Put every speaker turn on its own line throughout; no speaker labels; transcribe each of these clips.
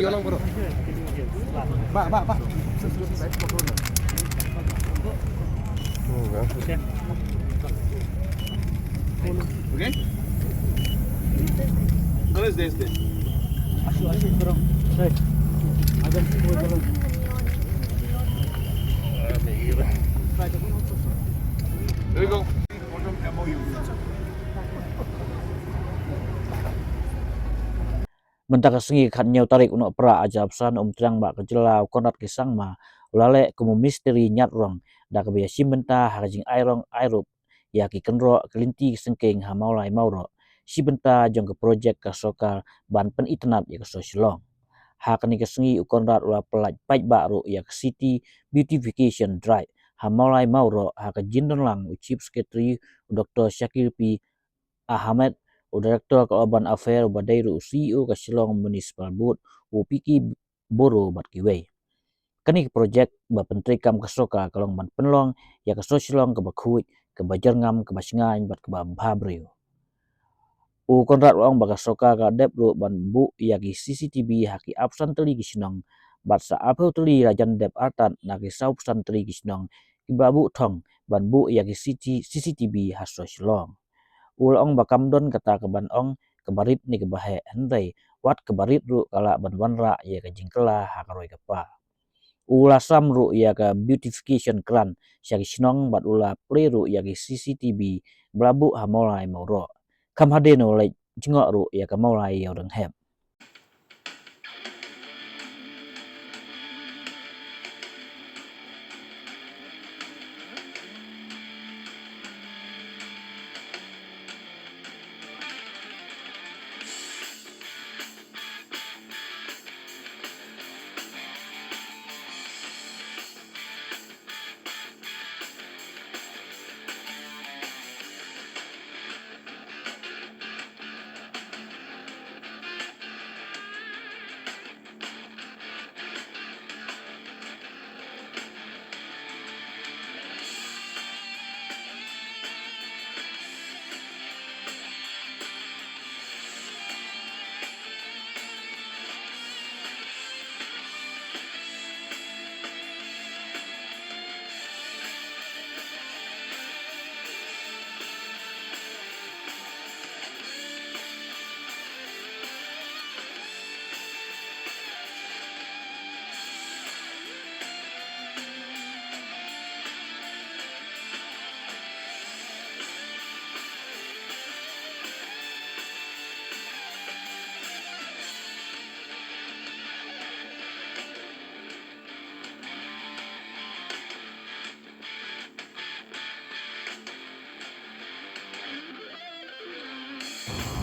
Tolong bro. Pak. Okay. Kalau this. Asyik bro. Hey. Ada bro. There we go.
Mentaka sengi khat nyau tarik unok pra ajab san trang ba kejelau Conrad kisang ma ulale kumu misteri Ñiat Rong da kebaya simbenta harjing airong airup ya ki Kynroh kelinti sengking ha maulai Mawroh sibenta jong ke projek kasoka ban pen itnat ya keso silong ha kani kesengi Conrad ula pelaj Pynbha ru ya ke city beautification drive ha maulai Mawroh ha ke jindon lang chief secretary Dr. Syakir P Ahmed Direktur Urban Affair Badairu CEO ke Shillong Municipal Board Upiki Boro bat kiwei. Kani projek ba pentrikam kesoka kalong ban penlong ya keso Shillong ke bakhuj ke bajerngam ke basingan bat ke Briew. U Conrad Rong ba kesoka ka dep ban bu ya ki CCTV haki absan teli ki sinong bat sa apeu teli rajan dep atan na ki saupsan teli ki sinong ki babu thong ban bu ya ki CCTV haso Shillong. Ulong bakamdon kata keban ong kebarit ni kebahe hendai wat kebarit ru kala ban wanra ya ke jingkela hakaroi kepa ulasam ru ya ke beautification kran syaki sinong bat ula play ru ya ke CCTV blabu hamolai Mawroh kam hadeno lai jingok ru ya ke maulai yaudeng hem.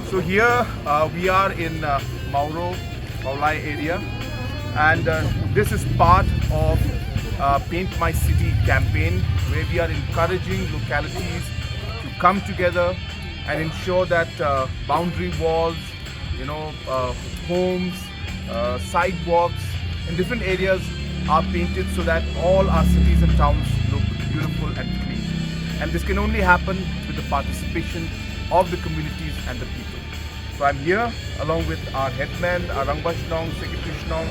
So here we are in Mawroh, Maulai area, and this is part of Paint My City campaign, where we are encouraging localities to come together and ensure that boundary walls, homes, sidewalks in different areas are painted so that all our cities and towns look beautiful and clean. And this can only happen with the participation of the communities and the people. So I'm here along with our headman, our Rangbashnong, Secretary Shnong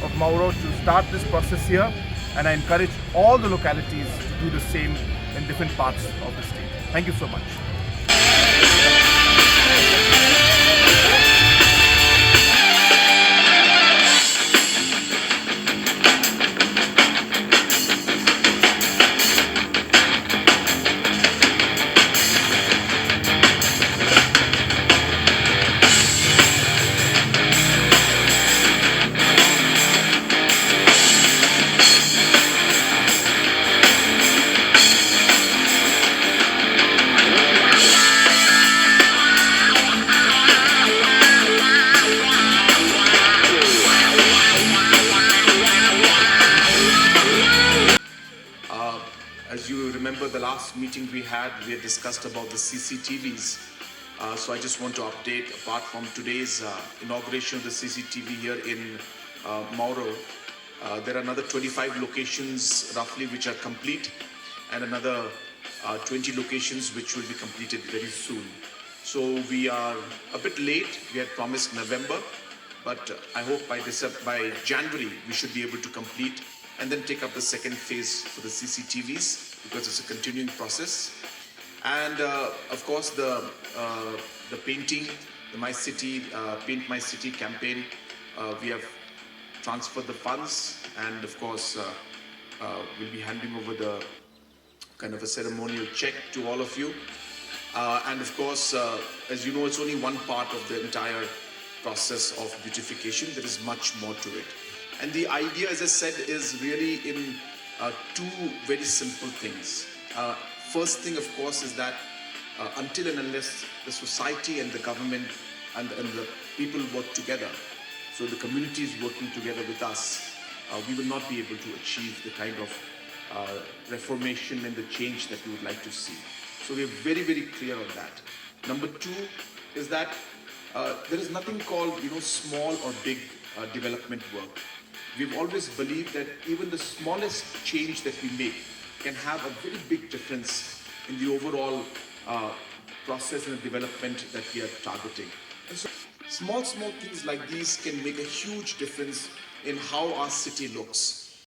of Mawroh to start this process here, and I encourage all the localities to do the same in different parts of the state. Thank you so much.
As you remember, the last meeting we had discussed about the CCTVs. So I just want to update, apart from today's inauguration of the CCTV here in Mawroh, there are another 25 locations roughly which are complete, and another 20 locations which will be completed very soon. So we are a bit late. We had promised November, but I hope by January we should be able to complete and then take up the second phase for the CCTVs, because it's a continuing process. And of course the painting, the My City, Paint My City campaign, we have transferred the funds, and of course we'll be handing over the kind of a ceremonial check to all of you. And of course, as you know, it's only one part of the entire process of beautification. There is much more to it. And the idea, as I said, is really in two very simple things. First thing, of course, is that until and unless the society and the government and the people work together, so the community is working together with us, we will not be able to achieve the kind of reformation and the change that we would like to see. So we are very, very clear on that. Number two is that there is nothing called, small or big development work. We've always believed that even the smallest change that we make can have a very big difference in the overall process and development that we are targeting. And so small things like these can make a huge difference in how our city looks.